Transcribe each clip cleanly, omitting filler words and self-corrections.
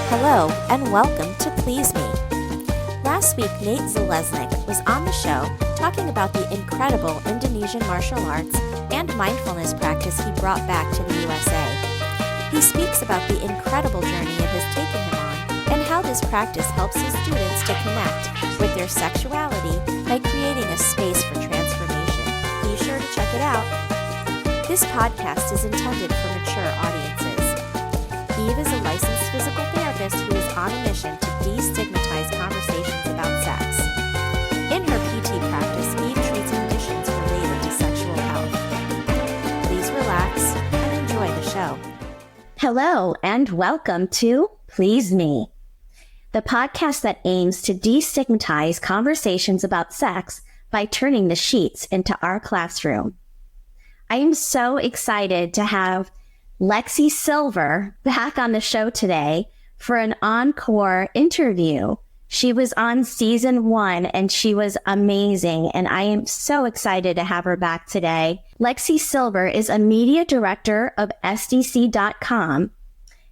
Hello, and welcome to Please Me. Last week, Nate Zalesnik was on the show talking about the incredible Indonesian martial arts and mindfulness practice he brought back to the USA. He speaks about the incredible journey it has taken him on and how this practice helps his students to connect with their sexuality by creating a space for transformation. Be sure to check it out. This podcast is intended for mature audiences. Eve is a licensed physical therapist who is on a mission to destigmatize conversations about sex. In her PT practice, Eve treats conditions related to sexual health. Please relax and enjoy the show. Hello, and welcome to Please Me, the podcast that aims to destigmatize conversations about sex by turning the sheets into our classroom. I am so excited to have Lexi Sylver back on the show today for an encore interview. She was on season 1 and she was amazing, and I am so excited to have her back today. Lexi Sylver is a media director of SDC.com,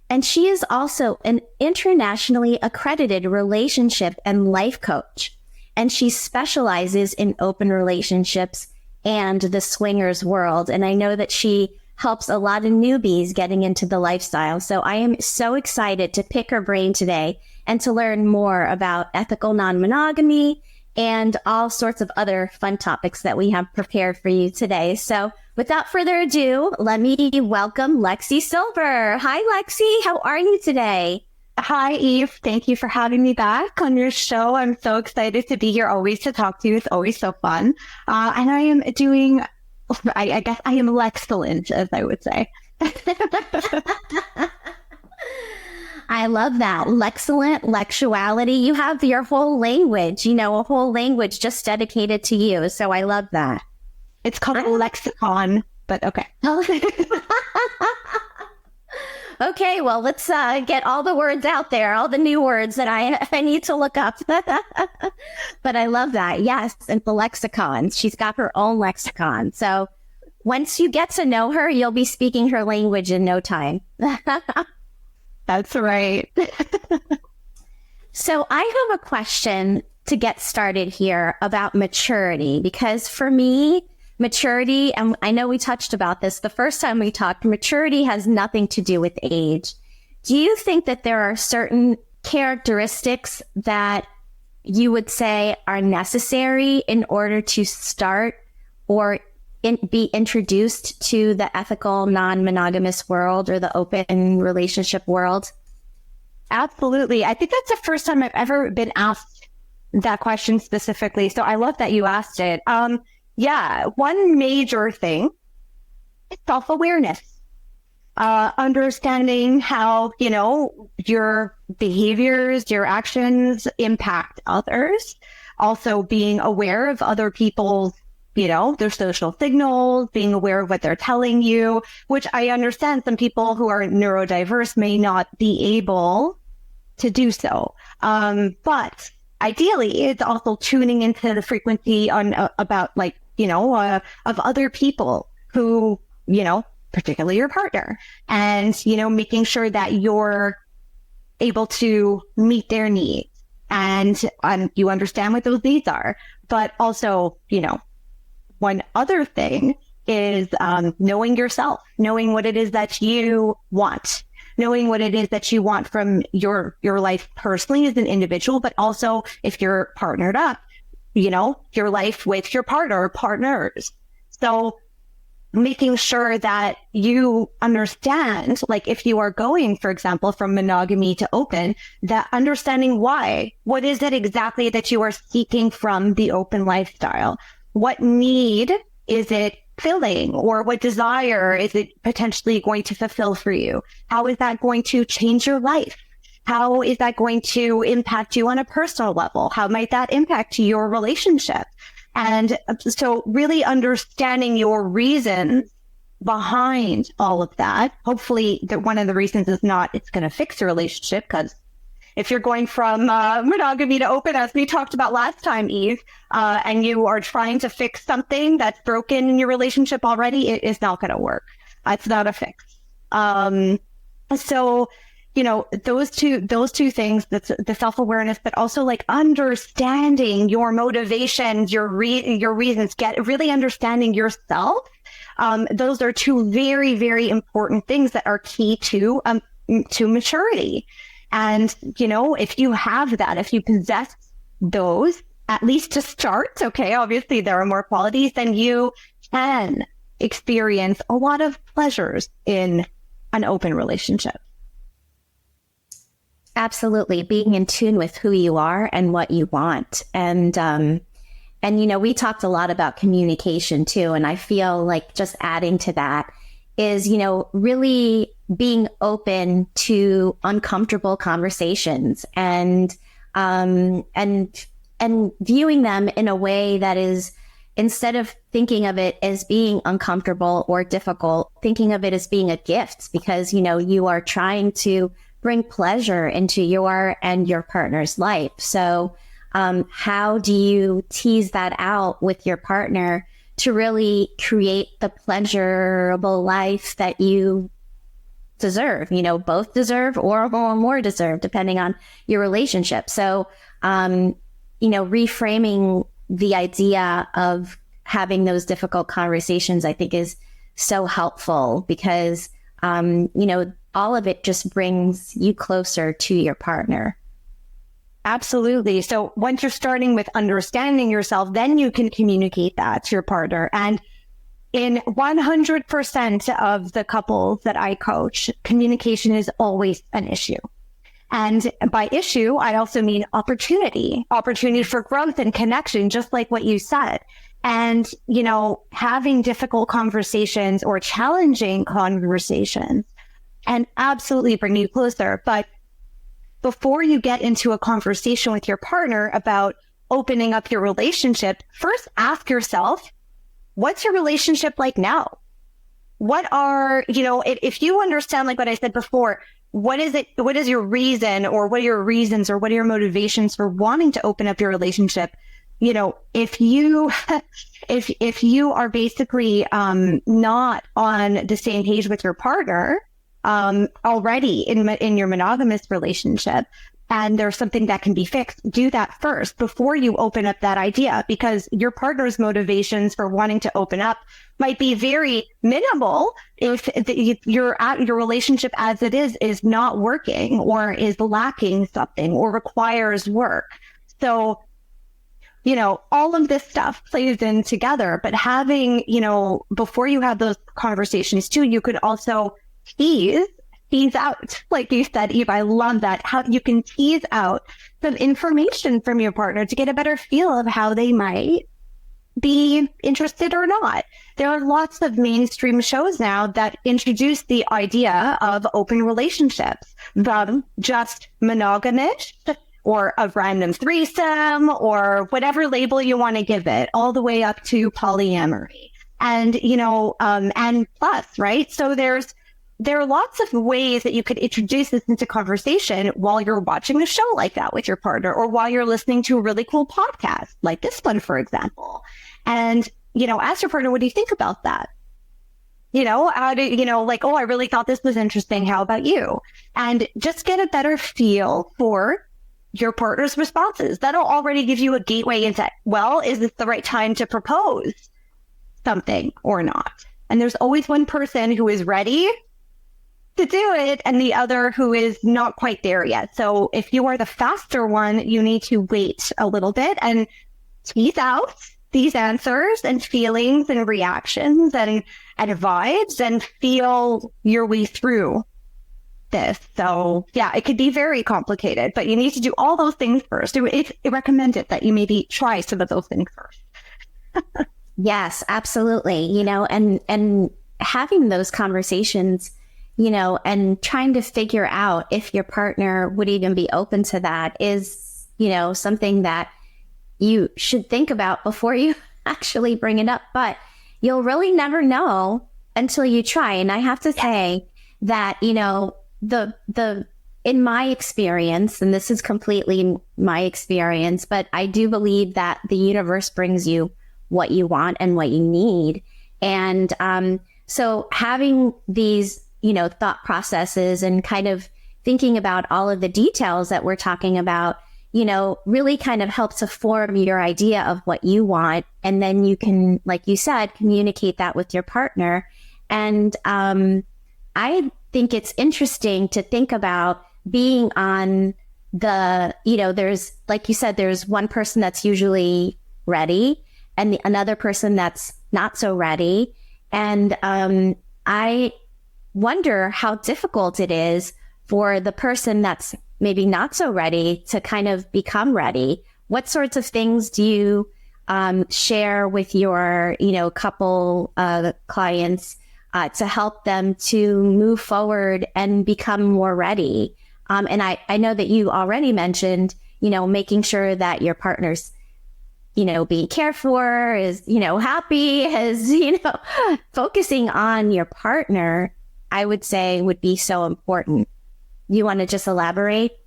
and she is also an internationally accredited relationship and life coach, and she specializes in open relationships and the swingers world. And I know that she helps a lot of newbies getting into the lifestyle. So I am so excited to pick her brain today and to learn more about ethical non-monogamy and all sorts of other fun topics that we have prepared for you today. So without further ado, let me welcome Lexi Sylver. Hi, Lexi. How are you today? Hi, Eve. Thank you for having me back on your show. I'm so excited to be here, always to talk to you. It's always so fun. And I am doing, I guess I am excellent, as I would say. I love that. Lexcellent, lexuality. You have your whole language, a whole language just dedicated to you. So I love that. It's called a lexicon, but okay. Okay, well, let's get all the words out there, all the new words that I need to look up. But I love that. Yes, and the lexicon. She's got her own lexicon. So once you get to know her, you'll be speaking her language in no time. That's right. So I have a question to get started here about maturity, because for me, maturity, and I know we touched about this the first time we talked, maturity has nothing to do with age. Do you think that there are certain characteristics that you would say are necessary in order to start or be introduced to the ethical non-monogamous world or the open relationship world? Absolutely. I think that's the first time I've ever been asked that question specifically. So I love that you asked it. Yeah, one major thing is self-awareness. Understanding how, your behaviors, your actions impact others. Also being aware of other people's, their social signals, being aware of what they're telling you, which I understand some people who are neurodiverse may not be able to do so. But ideally, it's also tuning into the frequency about of other people who, particularly your partner, and, making sure that you're able to meet their needs and you understand what those needs are. But also, one other thing is knowing yourself, knowing what it is that you want, knowing what it is that you want from your life personally as an individual, but also if you're partnered up, your life with your partner or partners. So making sure that you understand, like if you are going, for example, from monogamy to open, that understanding why, what is it exactly that you are seeking from the open lifestyle? What need is it filling, or what desire is it potentially going to fulfill for you? How is that going to change your life? How is that going to impact you on a personal level? How might that impact your relationship? And so really understanding your reasons behind all of that. Hopefully one of the reasons is not it's going to fix your relationship, because if you're going from monogamy to open, as we talked about last time, Eve, and you are trying to fix something that's broken in your relationship already, it is not going to work. It's not a fix. So those two things, that's the self-awareness, but also like understanding your motivations, your reasons, really understanding yourself. Those are two very, very important things that are key to maturity. And, if you have that, if you possess those, at least to start, okay, obviously there are more qualities, then you can experience a lot of pleasures in an open relationship. Absolutely. Being in tune with who you are and what you want. And, we talked a lot about communication too. And I feel like just adding to that is, really being open to uncomfortable conversations and viewing them in a way that is, instead of thinking of it as being uncomfortable or difficult, thinking of it as being a gift, because, you are trying to bring pleasure into your and your partner's life. So, how do you tease that out with your partner to really create the pleasurable life that you deserve, both deserve or more deserve, depending on your relationship. So, reframing the idea of having those difficult conversations, I think, is so helpful because, all of it just brings you closer to your partner. Absolutely. So once you're starting with understanding yourself, then you can communicate that to your partner. And in 100% of the couples that I coach, communication is always an issue. And by issue, I also mean opportunity for growth and connection, just like what you said. And, having difficult conversations or challenging conversations and absolutely bring you closer. But before you get into a conversation with your partner about opening up your relationship, first ask yourself, what's your relationship like now? What are, if you understand, like what I said before, what is your reason, or what are your reasons, or what are your motivations for wanting to open up your relationship? If you are basically not on the same page with your partner already in your monogamous relationship, and there's something that can be fixed, do that first before you open up that idea, because your partner's motivations for wanting to open up might be very minimal if your relationship as it is not working, or is lacking something, or requires work. So, all of this stuff plays in together, but having, before you have those conversations too, you could also tease out, like you said, Eve, I love that, how you can tease out some information from your partner to get a better feel of how they might be interested or not. There are lots of mainstream shows now that introduce the idea of open relationships, from just monogamous or a random threesome or whatever label you want to give it, all the way up to polyamory and, and plus, right? So there are lots of ways that you could introduce this into conversation while you're watching a show like that with your partner, or while you're listening to a really cool podcast like this one, for example. And, ask your partner, what do you think about that? How do, like, oh, I really thought this was interesting. How about you? And just get a better feel for your partner's responses. That'll already give you a gateway into, well, is this the right time to propose something or not? And there's always one person who is ready to do it and the other who is not quite there yet. So if you are the faster one, you need to wait a little bit and tease out these answers and feelings and reactions and vibes, and feel your way through this. So yeah, it could be very complicated, but you need to do all those things first. It's recommended that you maybe try some of those things first. Yes, absolutely. And having those conversations, and trying to figure out if your partner would even be open to that is, something that you should think about before you actually bring it up. But you'll really never know until you try. And I have to say that, in my experience, and this is completely my experience, but I do believe that the universe brings you what you want and what you need. And so having these, thought processes and kind of thinking about all of the details that we're talking about, really kind of help to form your idea of what you want. And then you can, like you said, communicate that with your partner. And I think it's interesting to think about being on there's, like you said, there's one person that's usually ready and another person that's not so ready. And I wonder how difficult it is for the person that's maybe not so ready to kind of become ready. What sorts of things do you share with your, couple clients to help them to move forward and become more ready? And I know that you already mentioned, making sure that your partner's, being cared for, is, happy, is, focusing on your partner, I would say would be so important. You want to just elaborate?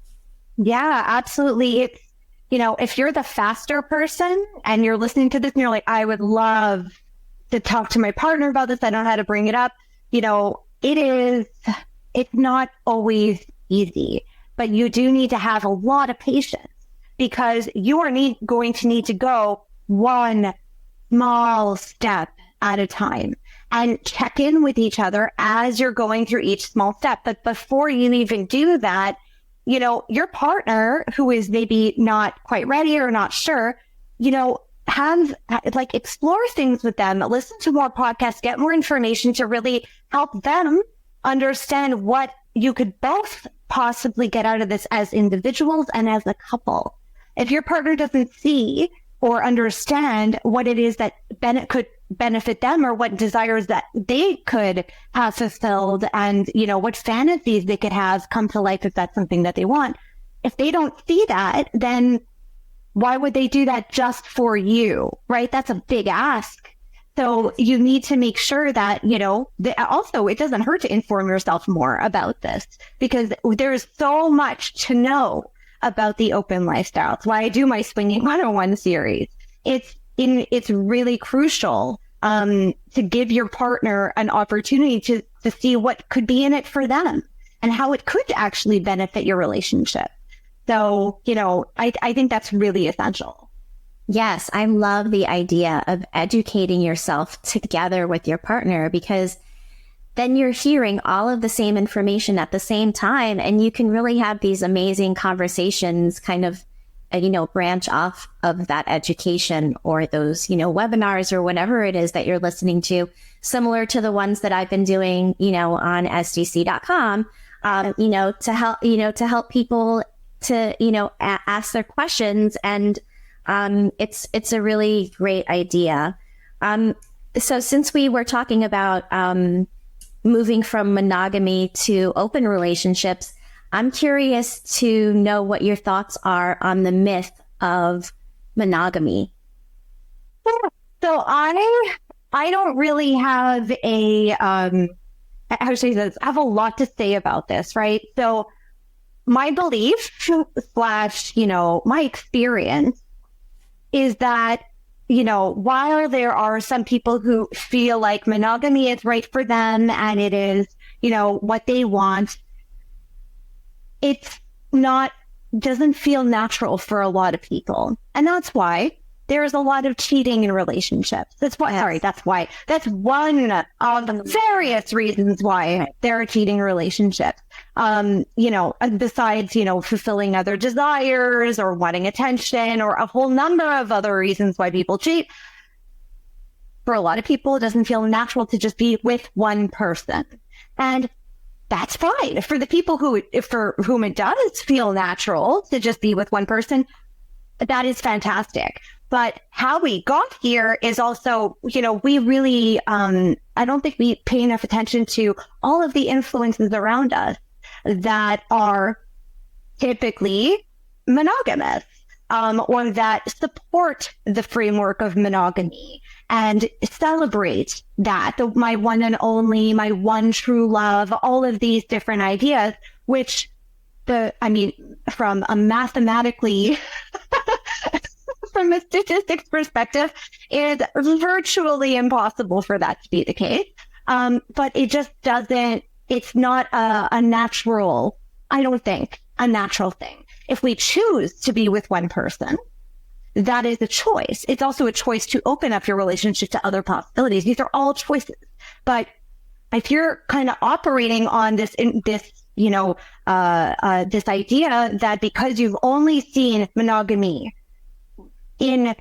Yeah, absolutely. It's, if you're the faster person and you're listening to this and you're like, I would love to talk to my partner about this, I don't know how to bring it up. It's not always easy, but you do need to have a lot of patience because you are going to need to go one small step at a time and check in with each other as you're going through each small step. But before you even do that, your partner who is maybe not quite ready or not sure, explore things with them, listen to more podcasts, get more information to really help them understand what you could both possibly get out of this as individuals and as a couple. If your partner doesn't see or understand what it is that could benefit them or what desires that they could have fulfilled and, what fantasies they could have come to life if that's something that they want. If they don't see that, then why would they do that just for you, right? That's a big ask. So you need to make sure that, also it doesn't hurt to inform yourself more about this because there's so much to know about the open lifestyle. It's why I do my Swinging 101 series. It's really crucial to give your partner an opportunity to see what could be in it for them and how it could actually benefit your relationship. So, I think that's really essential. Yes, I love the idea of educating yourself together with your partner because then you're hearing all of the same information at the same time and you can really have these amazing conversations kind of, branch off of that education or those, webinars or whatever it is that you're listening to, similar to the ones that I've been doing, on SDC.com, to help people to, ask their questions. And it's a really great idea. So since we were talking about moving from monogamy to open relationships, I'm curious to know what your thoughts are on the myth of monogamy. So I don't really have I have a lot to say about this, right? So my belief / my experience is that, while there are some people who feel like monogamy is right for them and it is, what they want, doesn't feel natural for a lot of people. And that's why there's a lot of cheating in relationships. That's one of the various reasons why there are cheating relationships. Besides, fulfilling other desires or wanting attention or a whole number of other reasons why people cheat. For a lot of people, it doesn't feel natural to just be with one person. And that's fine. For the people for whom it does feel natural to just be with one person, that is fantastic. But how we got here is also, we really, I don't think we pay enough attention to all of the influences around us that are typically monogamous, or that support the framework of monogamy and celebrate that, my one and only, my one true love, all of these different ideas, which from a mathematically, from a statistics perspective, is virtually impossible for that to be the case. But it just doesn't, it's not a natural I don't think, a natural thing. If we choose to be with one person, that is a choice. It's also a choice to open up your relationship to other possibilities. These are all choices. But if you're kind of operating on this idea that because you've only seen monogamy in,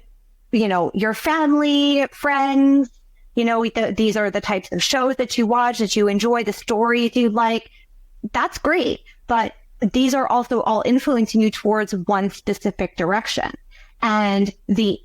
your family, friends, these are the types of shows that you watch, that you enjoy, the stories you like, that's great. But these are also all influencing you towards one specific direction. And the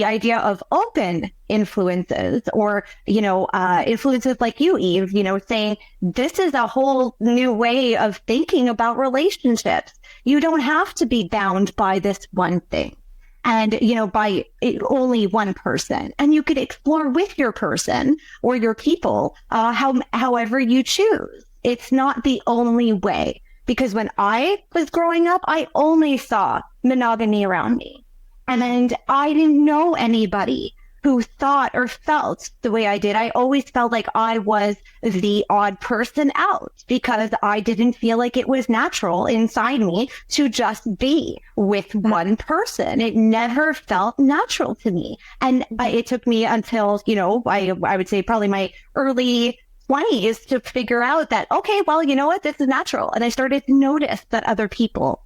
idea of open influences, or, influences like you, Eve, saying this is a whole new way of thinking about relationships. You don't have to be bound by this one thing and, by only one person. And you could explore with your person or your people, however you choose. It's not the only way, because when I was growing up, I only saw monogamy around me. And I didn't know anybody who thought or felt the way I did. I always felt like I was the odd person out because I didn't feel like it was natural inside me to just be with one person. It never felt natural to me. And it took me until, I would say probably my early 20s to figure out that, okay, well, you know what? This is natural. And I started to notice that other people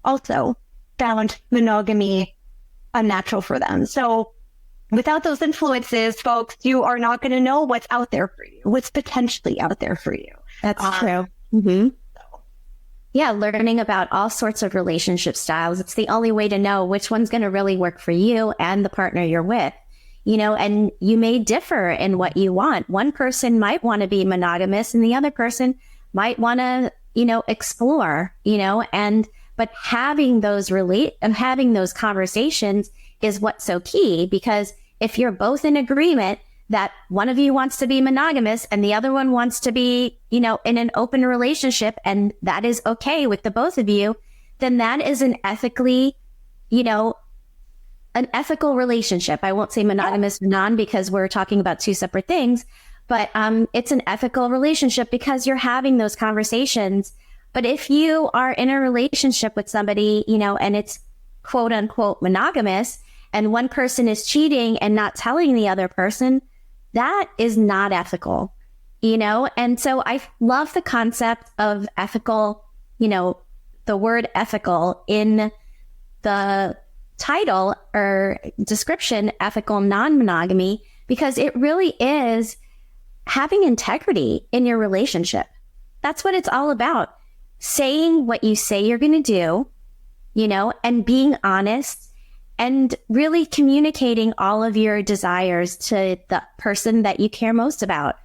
also found monogamy unnatural for them. So without those influences, folks, you are not going to know what's out there for you, what's potentially out there for you. That's true. Mm-hmm. Yeah, learning about all sorts of relationship styles. It's the only way to know which one's going to really work for you and the partner you're with. And you may differ in what you want. One person might want to be monogamous and the other person might want to, explore, but having those conversations is what's so key, because if you're both in agreement that one of you wants to be monogamous and the other one wants to be, in an open relationship, and that is okay with the both of you, then that is an ethically, an ethical relationship. I won't say monogamous or non, because we're talking about two separate things, but it's an ethical relationship because you're having those conversations. But if you are in a relationship with somebody, and it's quote unquote monogamous, and one person is cheating and not telling the other person, that is not ethical, And so I love the concept of ethical, the word ethical in the title or description, ethical non-monogamy, because it really is having integrity in your relationship. That's what it's all about. Saying what you say you're going to do, and being honest and really communicating all of your desires to the person that you care most about,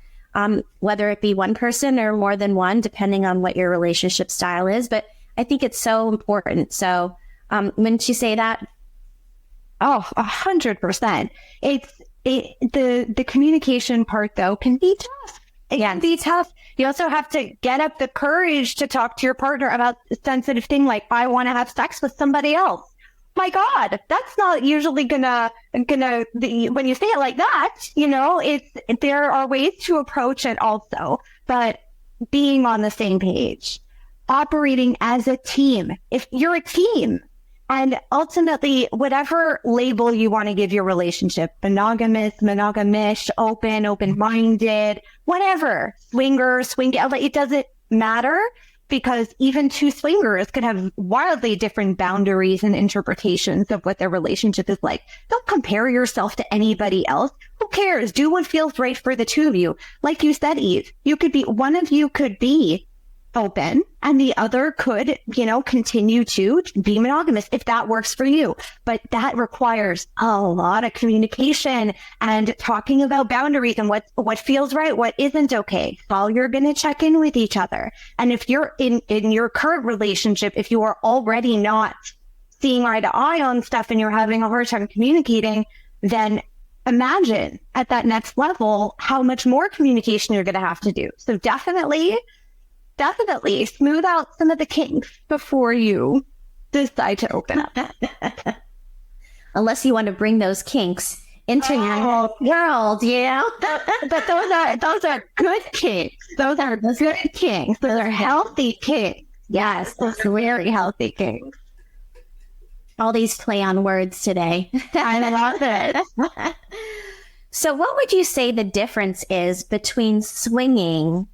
whether it be one person or more than one, depending on what your relationship style is. But I think it's so important. So wouldn't you say that? Oh, 100%. The communication part, though, can be tough. It can be tough. You also have to get up the courage to talk to your partner about a sensitive thing like, I want to have sex with somebody else. My God, that's not usually when you say it like that, there are ways to approach it also, but being on the same page, operating as a team. If you're a team, and ultimately, whatever label you want to give your relationship, monogamous, monogamish, open-minded, whatever, swinger, it doesn't matter, because even two swingers could have wildly different boundaries and interpretations of what their relationship is like. Don't compare yourself to anybody else. Who cares? Do what feels right for the two of you. Like you said, Eve, one of you could be open and the other could, continue to be monogamous if that works for you. But that requires a lot of communication and talking about boundaries and what feels right, what isn't okay. While you're going to check in with each other. And if you're in your current relationship, if you are already not seeing eye to eye on stuff and you're having a hard time communicating, then imagine at that next level how much more communication you're going to have to do. So definitely smooth out some of the kinks before you decide to open up. Unless you want to bring those kinks into your world, But those are good kinks. Those are good kinks. Those are healthy kinks. Yes, those are very healthy kinks. All these play on words today. I love it. So what would you say the difference is between swinging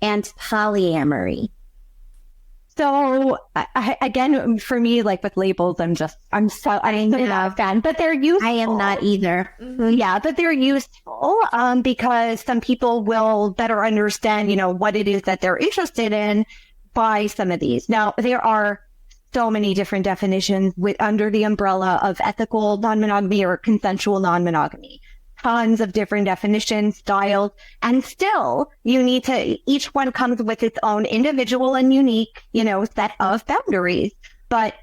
and polyamory? So again, for me, like with labels, I'm not a fan, but they're useful. I am not either. Mm-hmm. Yeah, but they're useful because some people will better understand, what it is that they're interested in by some of these. Now, there are so many different definitions under the umbrella of ethical non-monogamy or consensual non-monogamy. Tons of different definitions, styles, and still each one comes with its own individual and unique, set of boundaries. But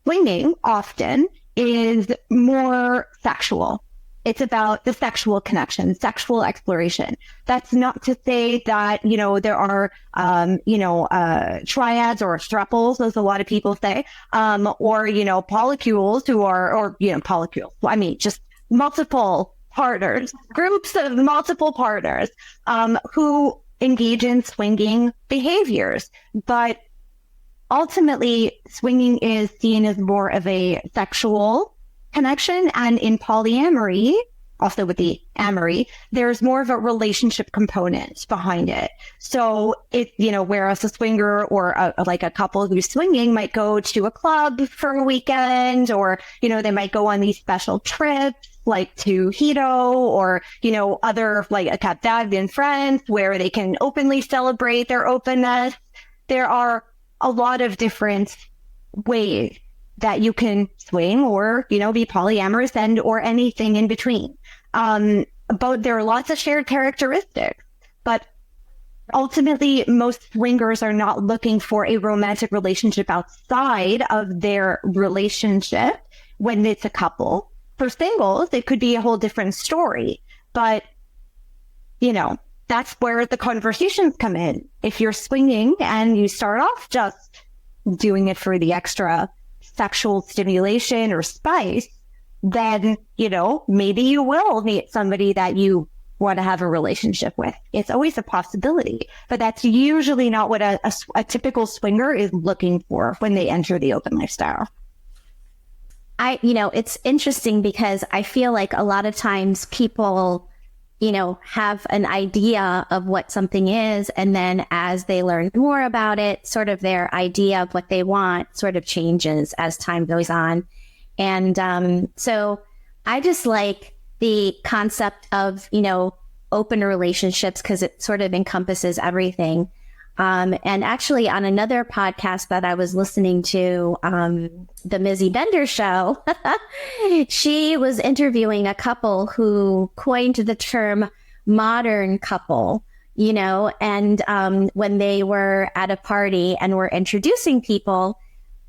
swinging often is more sexual. It's about the sexual connection, sexual exploration. That's not to say that, there are, triads or throuples, as a lot of people say, or, polycules polycules. I mean, just multiple partners, groups of multiple partners, who engage in swinging behaviors. But ultimately, swinging is seen as more of a sexual connection. And in polyamory, also with the amory, there's more of a relationship component behind it. So whereas a swinger or a couple who's swinging might go to a club for a weekend, or, they might go on these special trips, like to Hito or, other like a Capdag in France where they can openly celebrate their openness. There are a lot of different ways that you can swing or, be polyamorous or anything in between. But there are lots of shared characteristics, but ultimately most swingers are not looking for a romantic relationship outside of their relationship when it's a couple. For singles, it could be a whole different story, but that's where the conversations come in. If you're swinging and you start off just doing it for the extra sexual stimulation or spice, then, maybe you will meet somebody that you want to have a relationship with. It's always a possibility, but that's usually not what a typical swinger is looking for when they enter the open lifestyle. It's interesting because I feel like a lot of times people, have an idea of what something is. And then as they learn more about it, sort of their idea of what they want sort of changes as time goes on. And so I just like the concept of, open relationships because it sort of encompasses everything. And actually on another podcast that I was listening to, the Mizzy Bender show, she was interviewing a couple who coined the term modern couple, and when they were at a party and were introducing people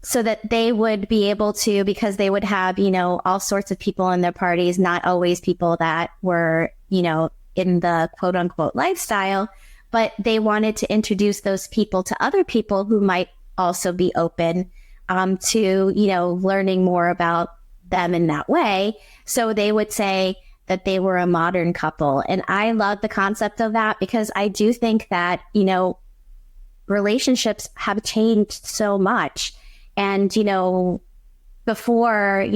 so that they would be able to, because they would have, all sorts of people in their parties, not always people that were, in the quote unquote lifestyle, but they wanted to introduce those people to other people who might also be open to, learning more about them in that way. So they would say that they were a modern couple. And I love the concept of that because I do think that, relationships have changed so much. And, before,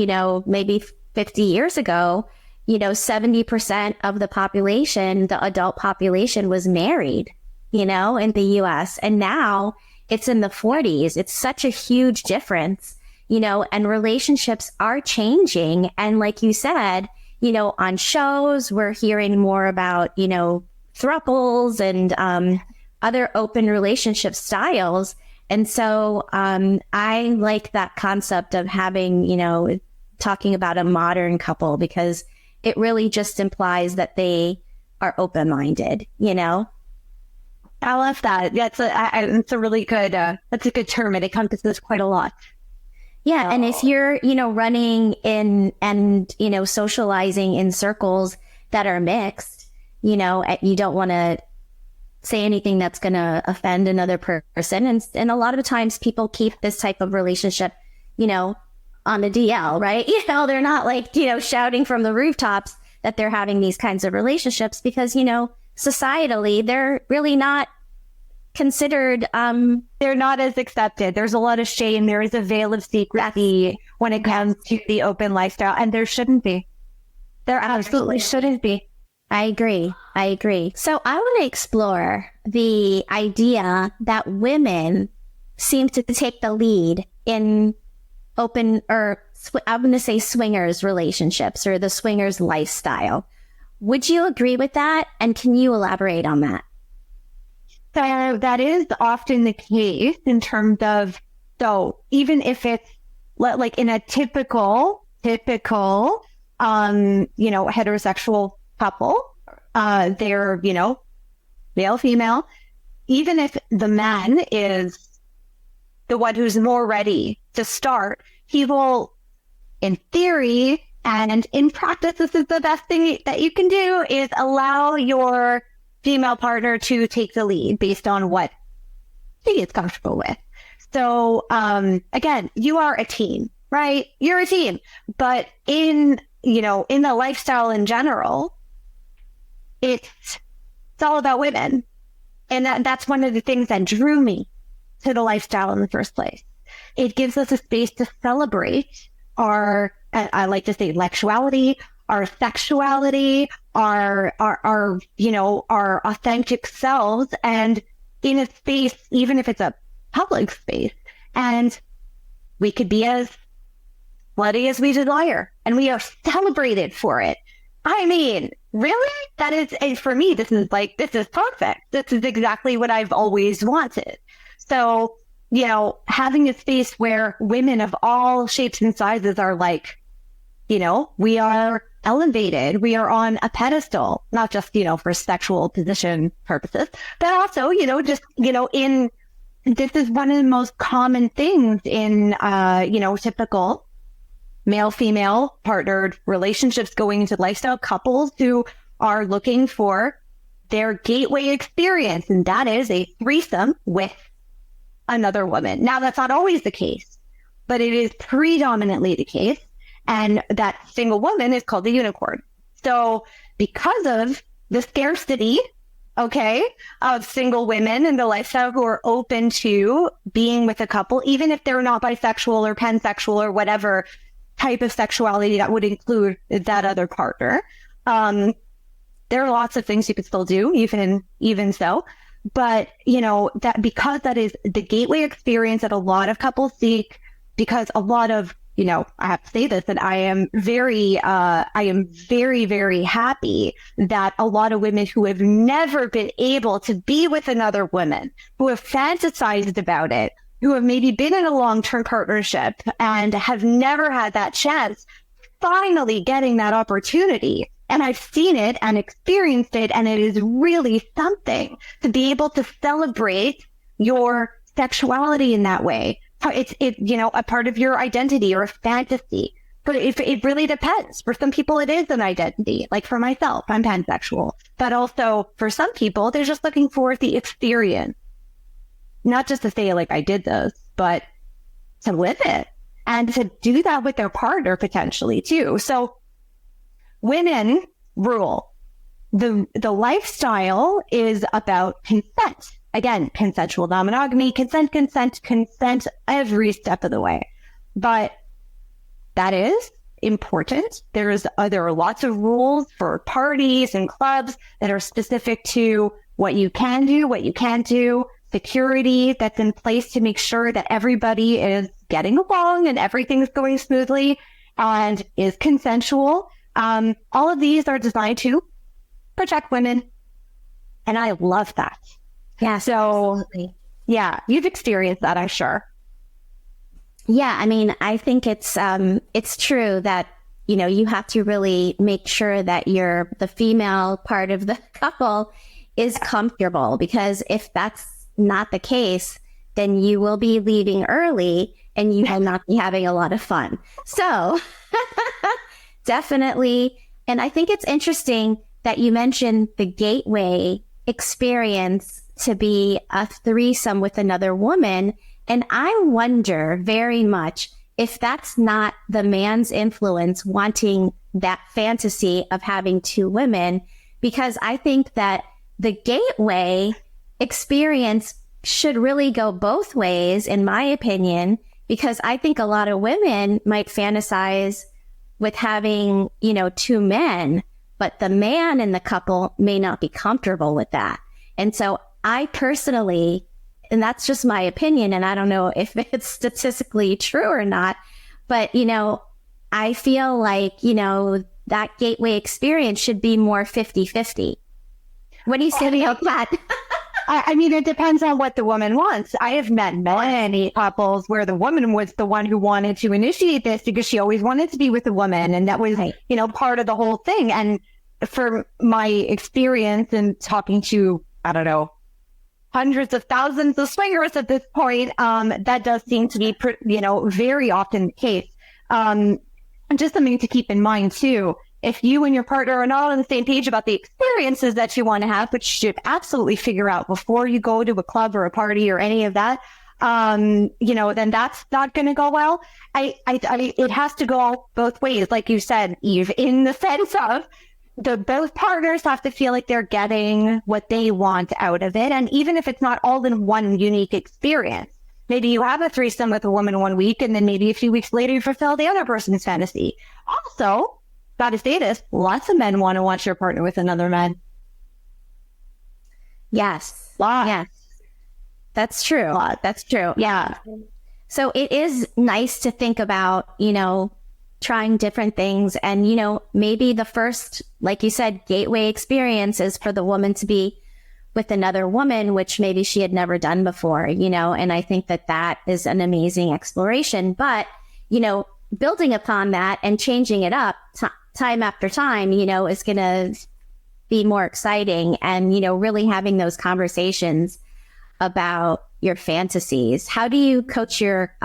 maybe 50 years ago, 70% of the population, the adult population was married, in the US. And now it's in the 40s. It's such a huge difference, and relationships are changing. And like you said, on shows, we're hearing more about, thruples and other open relationship styles. And so I like that concept of having, talking about a modern couple because it really just implies that they are open-minded, I love that. It's a really good, that's a good term. It encompasses quite a lot. Yeah. And if you're, running in and, socializing in circles that are mixed, you don't want to say anything that's going to offend another person. And a lot of times people keep this type of relationship, on the DL, right? They're not like, shouting from the rooftops that they're having these kinds of relationships because, societally, they're really not considered, they're not as accepted. There's a lot of shame. There is a veil of secrecy when it comes to the open lifestyle, and there shouldn't be. There absolutely shouldn't be. I agree. So I want to explore the idea that women seem to take the lead in open, or I'm going to say swingers relationships, or the swingers lifestyle. Would you agree with that? And can you elaborate on that? So that is often the case in terms of, so even if it's like in a typical, heterosexual couple, they're, male, female, even if the man is the one who's more ready to start, he will, in theory and in practice, this is the best thing that you can do, is allow your female partner to take the lead based on what he is comfortable with. So, again, you are a team, right? You're a team, but in the lifestyle in general, it's all about women. And that's one of the things that drew me to the lifestyle in the first place. It gives us a space to celebrate our, I like to say, sexuality, our sexuality, our authentic selves, and in a space, even if it's a public space, and we could be as slutty as we desire, and we are celebrated for it. I mean, really? That is, for me, this is perfect. This is exactly what I've always wanted. So, having a space where women of all shapes and sizes are like, we are elevated. We are on a pedestal, not just, for sexual position purposes, but also, this is one of the most common things in, typical male-female partnered relationships, going into lifestyle couples who are looking for their gateway experience. And that is a threesome with another woman. Now, that's not always the case, but it is predominantly the case. And that single woman is called the unicorn. So because of the scarcity, of single women in the lifestyle who are open to being with a couple, even if they're not bisexual or pansexual or whatever type of sexuality that would include that other partner, there are lots of things you could still do, even so. But, that because that is the gateway experience that a lot of couples seek, because a lot of, I have to say this, and I am very, very happy that a lot of women who have never been able to be with another woman, who have fantasized about it, who have maybe been in a long-term partnership and have never had that chance, finally getting that opportunity. And I've seen it and experienced it, and it is really something to be able to celebrate your sexuality in that way. It's a part of your identity or a fantasy. But it really depends. For some people, it is an identity. Like for myself, I'm pansexual. But also for some people, they're just looking for the experience. Not just to say, like, I did this, but to live it and to do that with their partner potentially too. So women rule. The lifestyle is about consent. Again, consensual non-monogamy, consent every step of the way. But that is important. There are lots of rules for parties and clubs that are specific to what you can do, what you can't do, security that's in place to make sure that everybody is getting along and everything's going smoothly and is consensual. All of these are designed to protect women. And I love that. Yeah. So, absolutely. Yeah, you've experienced that, I'm sure. Yeah. I mean, I think it's true that, you have to really make sure that the female part of the couple is comfortable, because if that's not the case, then you will be leaving early and you will not be having a lot of fun. So definitely. And I think it's interesting that you mentioned the gateway experience to be a threesome with another woman. And I wonder very much if that's not the man's influence wanting that fantasy of having two women, because I think that the gateway experience should really go both ways, in my opinion, because I think a lot of women might fantasize with having, two men, but the man in the couple may not be comfortable with that. And so I personally, and that's just my opinion, and I don't know if it's statistically true or not, but, I feel like, that gateway experience should be more 50-50. What do you say about that? I mean, it depends on what the woman wants. I have met many couples where the woman was the one who wanted to initiate this because she always wanted to be with the woman. And that was, part of the whole thing. And for my experience in talking to, I don't know, hundreds of thousands of swingers at this point, that does seem to be, very often the case. And just something to keep in mind too, if you and your partner are not on the same page about the experiences that you want to have, which you should absolutely figure out before you go to a club or a party or any of that, then that's not going to go well. It has to go both ways, like you said, Eve, in the sense of both partners have to feel like they're getting what they want out of it. And even if it's not all in one unique experience, maybe you have a threesome with a woman 1 week, and then maybe a few weeks later you fulfill the other person's fantasy. Also, gotta say this, lots of men want to watch your partner with another man. Yes. Lots. Yes. That's true. That's true. Yeah. So it is nice to think about, trying different things. And, maybe the first, like you said, gateway experience is for the woman to be with another woman, which maybe she had never done before, and I think that is an amazing exploration. But, building upon that and changing it up time after time, is going to be more exciting, and, really having those conversations about your fantasies. How do you coach your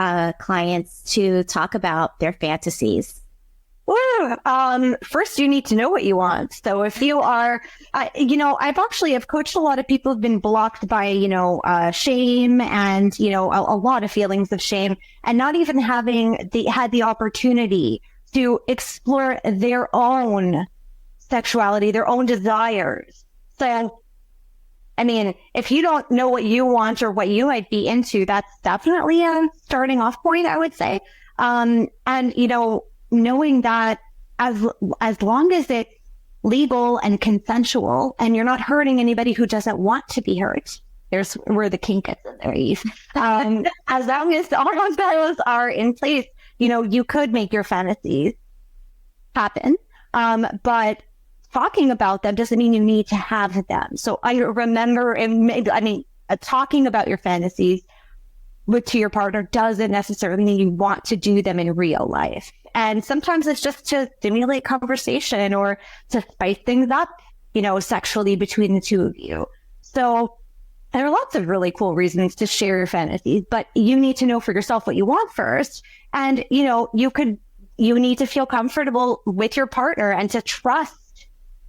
clients to talk about their fantasies? First, you need to know what you want. So if you are, I've coached a lot of people who've been blocked by, shame and, a lot of feelings of shame, and not even having had the opportunity to explore their own sexuality, their own desires. So, I mean, if you don't know what you want or what you might be into, that's definitely a starting off point, I would say. And, knowing that as long as it's legal and consensual and you're not hurting anybody who doesn't want to be hurt, there's where the kink is in there, Eve. As long as all of those are in place, you could make your fantasies happen. But talking about them doesn't mean you need to have them. So I remember, talking about your fantasies to your partner doesn't necessarily mean you want to do them in real life. And sometimes it's just to stimulate conversation or to spice things up, sexually between the two of you. So there are lots of really cool reasons to share your fantasies, but you need to know for yourself what you want first. And, you need to feel comfortable with your partner and to trust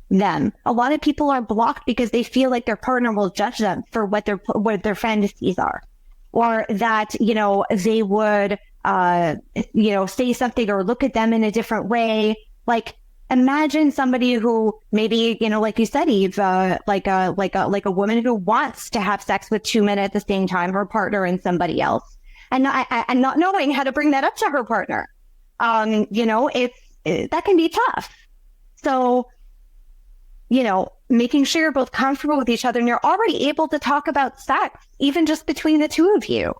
them. A lot of people are blocked because they feel like their partner will judge them for what their fantasies are, or that, they would, say something or look at them in a different way. Like, imagine somebody who maybe, like you said, Eve, like a woman who wants to have sex with two men at the same time, her partner and somebody else, and not knowing how to bring that up to her partner. That can be tough. So, making sure you're both comfortable with each other and you're already able to talk about sex, even just between the two of you.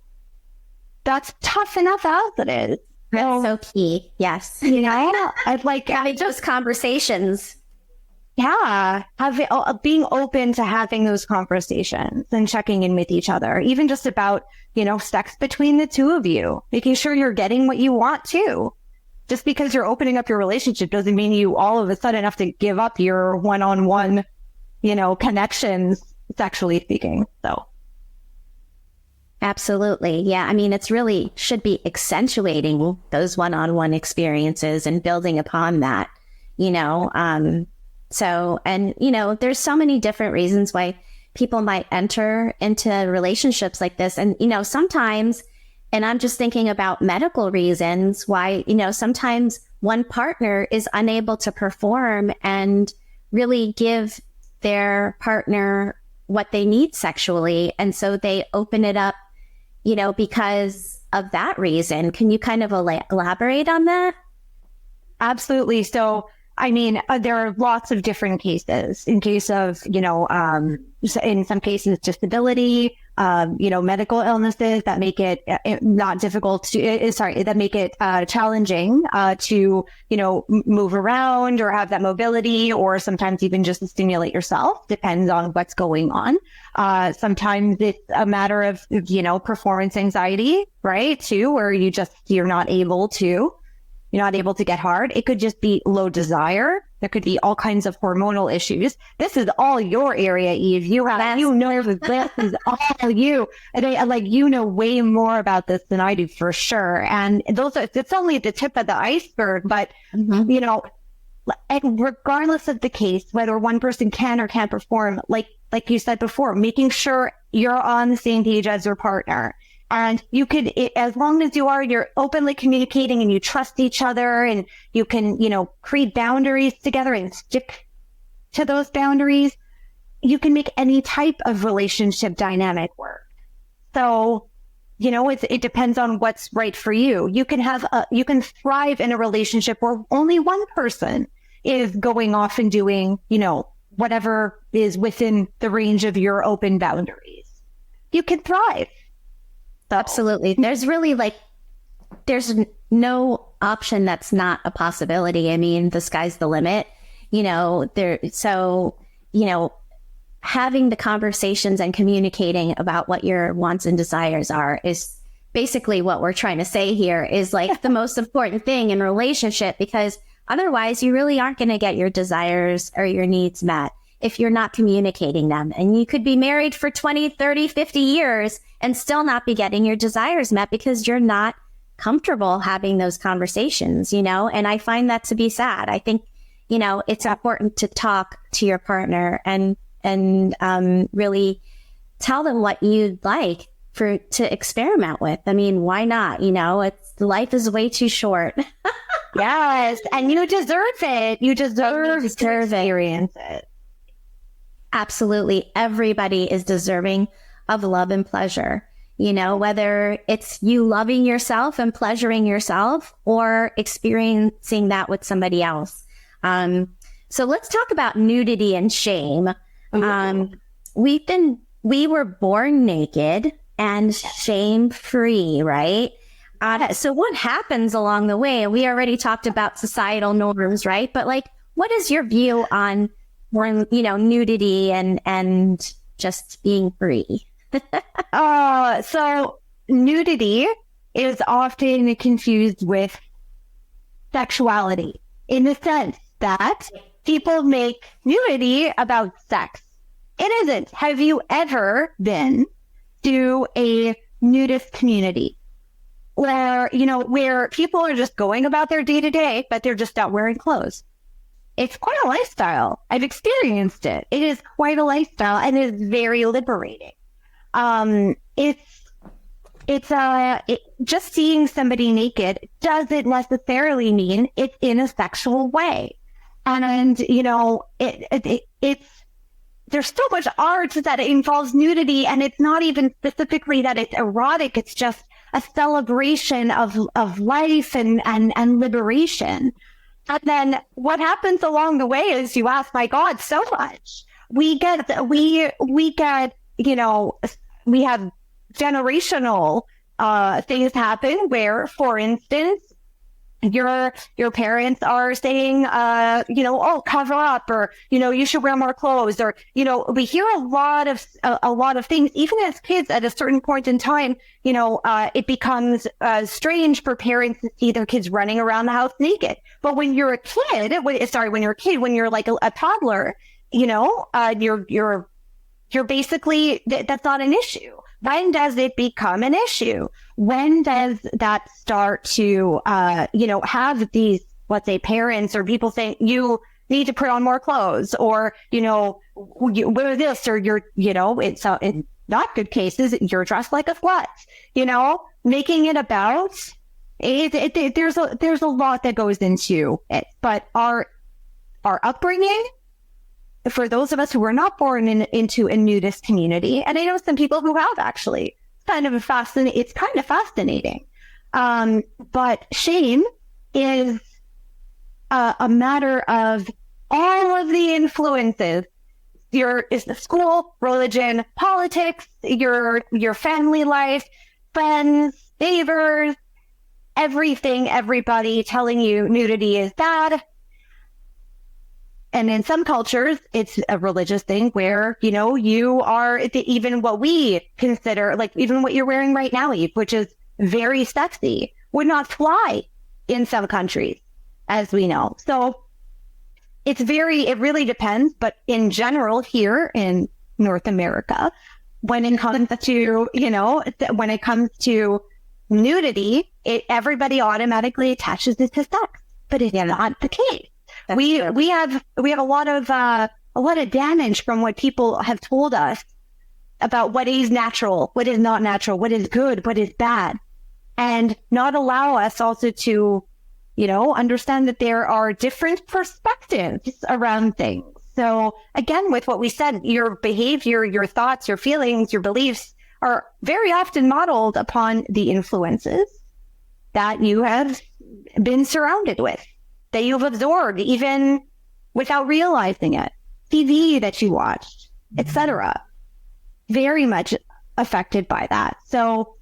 That's tough enough as it is. That's so key. Yes. I'd like having those conversations. Yeah. Being open to having those conversations and checking in with each other, even just about, sex between the two of you, making sure you're getting what you want too. Just because you're opening up your relationship doesn't mean you all of a sudden have to give up your one-on-one, connections, sexually speaking. So. Absolutely. Yeah. I mean, it's really should be accentuating those one-on-one experiences and building upon that, there's so many different reasons why people might enter into relationships like this. And, sometimes, and I'm just thinking about medical reasons why, sometimes one partner is unable to perform and really give their partner what they need sexually. And so they open it up, because of that reason. Can you kind of elaborate on that? Absolutely. So, I mean, there are lots of different cases. In case of, in some cases, disability, medical illnesses that make it not difficult to, that make it challenging to, move around or have that mobility, or sometimes even just to stimulate yourself, depends on what's going on. Sometimes it's a matter of, performance anxiety, right? Too, where you're not able to get hard. It could just be low desire. There could be all kinds of hormonal issues. This is all your area, Eve. This is all you. And you know way more about this than I do for sure. And it's only the tip of the iceberg, but and regardless of the case, whether one person can or can't perform, like you said before, making sure you're on the same page as your partner. And you could, as long as you're openly communicating and you trust each other, and you can, create boundaries together and stick to those boundaries, you can make any type of relationship dynamic work. So, it depends on what's right for you. You can thrive in a relationship where only one person is going off and doing, whatever is within the range of your open boundaries. You can thrive. Absolutely. There's really there's no option that's not a possibility. I mean, the sky's the limit, having the conversations and communicating about what your wants and desires are is basically what we're trying to say here, is the most important thing in a relationship, because otherwise you really aren't going to get your desires or your needs met if you're not communicating them. And you could be married for 20, 30, 50 years and still not be getting your desires met because you're not comfortable having those conversations, and I find that to be sad. I think, it's important to talk to your partner and really tell them what you'd like to experiment with. I mean, why not? Life is way too short. Yes. And you deserve it. You deserve to experience it. Absolutely. Everybody is deserving of love and pleasure, whether it's you loving yourself and pleasuring yourself or experiencing that with somebody else. So let's talk about nudity and shame. We were born naked and shame free, right? So what happens along the way? We already talked about societal norms, right? But what is your view on nudity and just being free? So nudity is often confused with sexuality, in the sense that people make nudity about sex. It isn't. Have you ever been to a nudist community where people are just going about their day to day, but they're just not wearing clothes? It's quite a lifestyle. I've experienced it. It is quite a lifestyle, and it is very liberating. Just seeing somebody naked doesn't necessarily mean it's in a sexual way. And, there's so much art that involves nudity, and it's not even specifically that it's erotic. It's just a celebration of life and liberation. And then what happens along the way is, you ask, my God, so much. We have generational things happen where, for instance, your parents are saying, cover up, or, you should wear more clothes, or, we hear a lot of things, even as kids at a certain point in time, it becomes strange for parents to see their kids running around the house naked. But when you're a kid, when you're like a toddler, you're basically, that's not an issue. When does it become an issue? When does that start to, have these, let's say, parents or people saying, you need to put on more clothes, or, wear this, or in not good cases, you're dressed like a slut, making it about it. There's a lot that goes into it, but our upbringing for those of us who were not born into a nudist community, and I know some people who have actually, it's kind of fascinating. But shame is a matter of all of the influences. Is the school, religion, politics, your family life, friends, neighbors, everything, everybody telling you nudity is bad. And in some cultures, it's a religious thing where, you are even what we consider, like even what you're wearing right now, Eve, which is very sexy, would not fly in some countries, as we know. So it really depends. But in general, here in North America, when it comes to, nudity, everybody automatically attaches it to sex, but it's not the case. We have a lot of damage from what people have told us about what is natural, what is not natural, what is good, what is bad, and not allow us also to, understand that there are different perspectives around things. So again, with what we said, your behavior, your thoughts, your feelings, your beliefs are very often modeled upon the influences that you have been surrounded with, that you've absorbed even without realizing it, TV that you watched, etc. Very much affected by that. So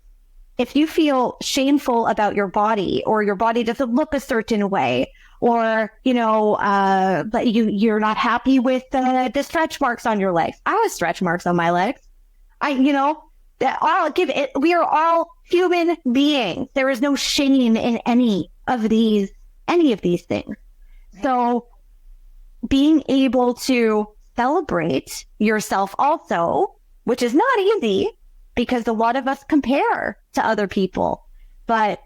if you feel shameful about your body, or your body doesn't look a certain way, or, but you're not happy with the stretch marks on your legs. I have stretch marks on my legs. We are all human beings. There is no shame in any of these things. So being able to celebrate yourself also, which is not easy because a lot of us compare to other people, but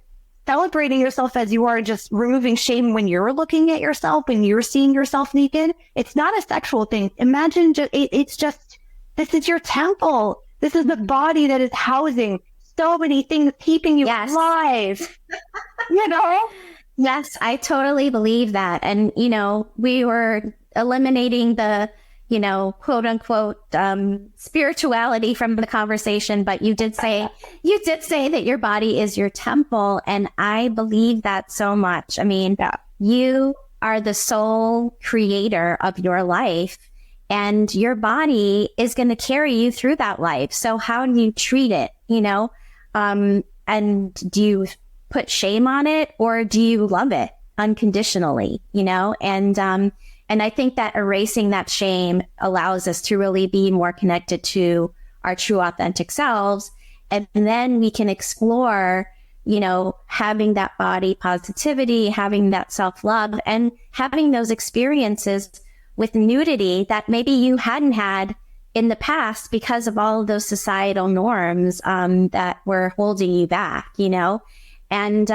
celebrating yourself as you are, just removing shame when you're looking at yourself, when you're seeing yourself naked. It's not a sexual thing. Imagine it's just, this is your temple. This is the body that is housing so many things, keeping you alive. Yes, I totally believe that. And, we were eliminating the, quote unquote, spirituality from the conversation, but you did say that your body is your temple. And I believe that so much. I mean, you are the sole creator of your life, and your body is going to carry you through that life. So how do you treat it? And do you put shame on it, or do you love it unconditionally? And I think that erasing that shame allows us to really be more connected to our true authentic selves. And then we can explore, having that body positivity, having that self-love, and having those experiences with nudity that maybe you hadn't had in the past because of all of those societal norms that were holding you back, And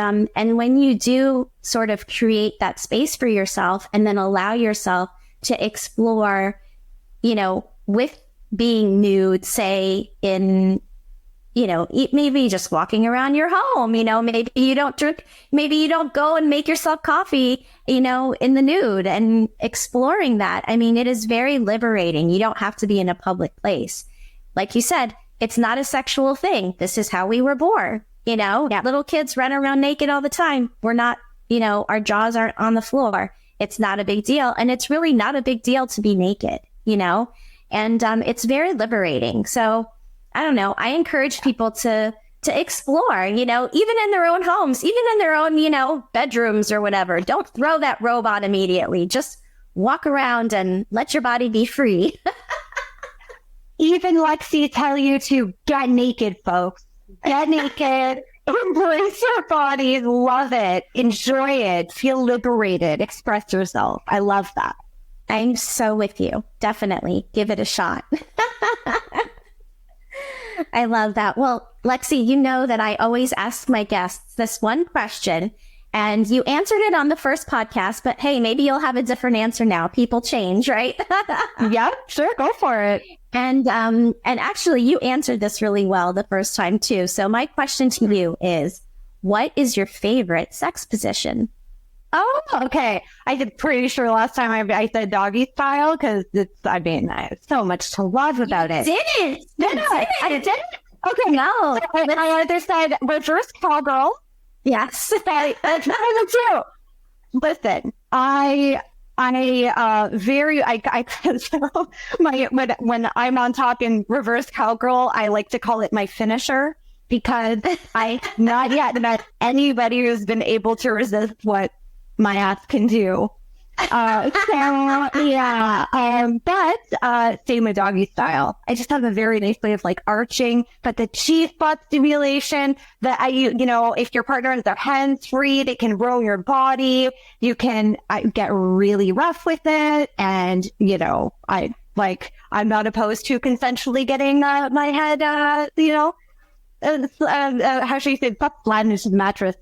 when you do sort of create that space for yourself and then allow yourself to explore, with being nude, say in, maybe just walking around your home, maybe you don't drink, maybe you don't go and make yourself coffee, in the nude, and exploring that. I mean, it is very liberating. You don't have to be in a public place. Like you said, it's not a sexual thing. This is how we were born. Little kids run around naked all the time. We're not, our jaws aren't on the floor. It's not a big deal. And it's really not a big deal to be naked, and it's very liberating. So I don't know. I encourage people to explore, even in their own homes, even in their own, bedrooms or whatever. Don't throw that robe on immediately. Just walk around and let your body be free. Even Lexi tell you to get naked, folks. Get naked, embrace your body, love it, enjoy it, feel liberated, express yourself. I love that. I'm so with you. Definitely give it a shot. I love that. Well, Lexi, you know that I always ask my guests this one question, and you answered it on the first podcast, but hey, maybe you'll have a different answer now. People change, right? Yeah, sure. Go for it. And actually you answered this really well the first time too. So my question to you is, what is your favorite sex position? Oh, okay. I did pretty sure last time I said doggy style because there's so much to love about it. Didn't. I didn't. Okay. No. I either said reverse cowgirl. Yes. That's too. Listen, when I'm on top in reverse cowgirl, I like to call it my finisher because I not yet met anybody who's been able to resist what my ass can do. But same with doggy style. I just have a very nice way of like arching, but the G-spot stimulation that if your partner has their hands free, they can roll your body. You can get really rough with it. And, I'm not opposed to consensually getting my head, how should you say, butt flattened into the mattress.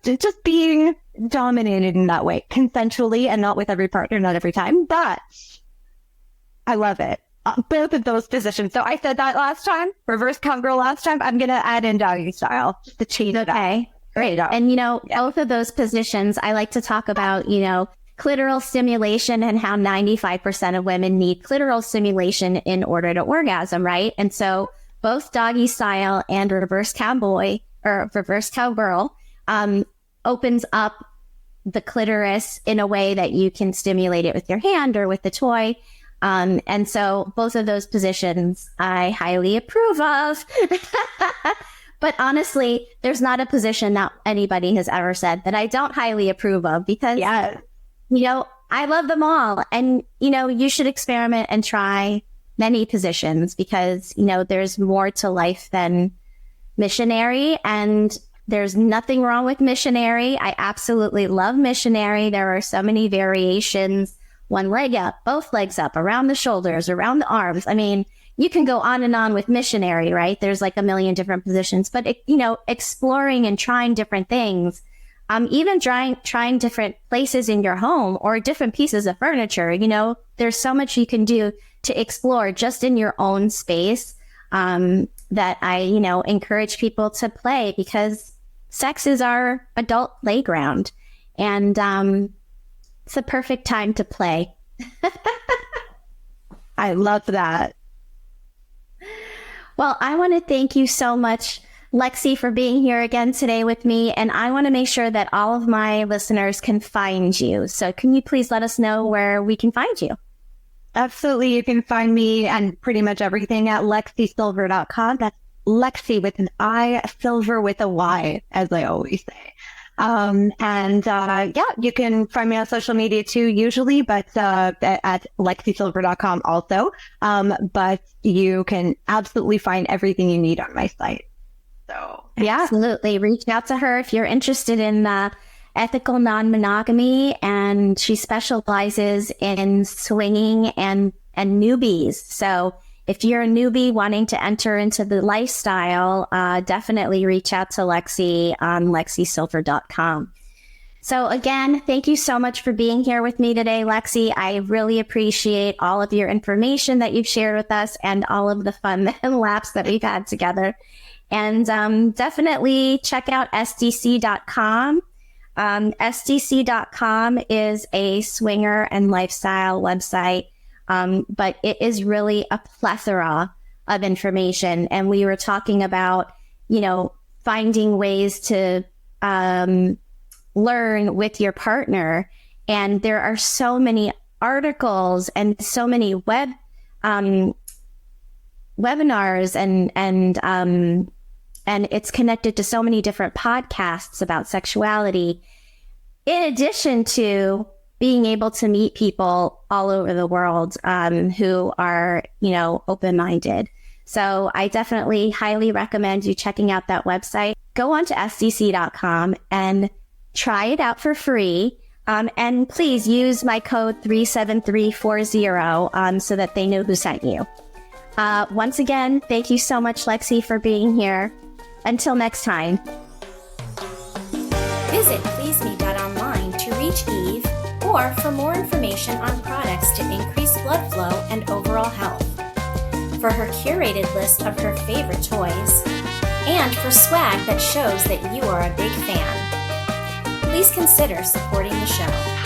Just being dominated in that way, consensually, and not with every partner, not every time. But I love it. Both of those positions. So I said that last time, reverse cowgirl last time. I'm gonna add in doggy style just to change it up. Great. And both of those positions, I like to talk about, clitoral stimulation and how 95% of women need clitoral stimulation in order to orgasm, right? And so both doggy style and reverse cowboy or reverse cowgirl opens up the clitoris in a way that you can stimulate it with your hand or with the toy. And so both of those positions I highly approve of. But honestly, there's not a position that anybody has ever said that I don't highly approve of because, I love them all. And, you should experiment and try many positions because, there's more to life than missionary, and there's nothing wrong with missionary. I absolutely love missionary. There are so many variations, one leg up, both legs up, around the shoulders, around the arms. I mean, you can go on and on with missionary, right? There's like a million different positions, but exploring and trying different things, even trying different places in your home or different pieces of furniture, there's so much you can do to explore just in your own space, that I, encourage people to play because sex is our adult playground and, it's the perfect time to play. I love that. Well, I want to thank you so much, Lexi, for being here again today with me. And I want to make sure that all of my listeners can find you. So can you please let us know where we can find you? Absolutely. You can find me and pretty much everything at LexiSylver.com. That's Lexi with an I, Sylver with a Y, as I always say. You can find me on social media too, usually, but at LexiSylver.com also. But you can absolutely find everything you need on my site. So yeah, absolutely. Reach out to her if you're interested in ethical non-monogamy, and she specializes in swinging and newbies. So if you're a newbie wanting to enter into the lifestyle, definitely reach out to Lexi on LexiSylver.com. So again, thank you so much for being here with me today, Lexi. I really appreciate all of your information that you've shared with us and all of the fun and laughs that we've had together. And definitely check out SDC.com. SDC.com is a swinger and lifestyle website. But it is really a plethora of information. And we were talking about, finding ways to learn with your partner. And there are so many articles and so many webinars and it's connected to so many different podcasts about sexuality, in addition to being able to meet people all over the world who are, open-minded. So I definitely highly recommend you checking out that website. Go on to SDC.com and try it out for free. And please use my code 37340 so that they know who sent you. Once again, thank you so much, Lexi, for being here. Until next time. Visit pleaseme.online to reach Eve or for more information on products to increase blood flow and overall health. For her curated list of her favorite toys, and for swag that shows that you are a big fan. Please consider supporting the show.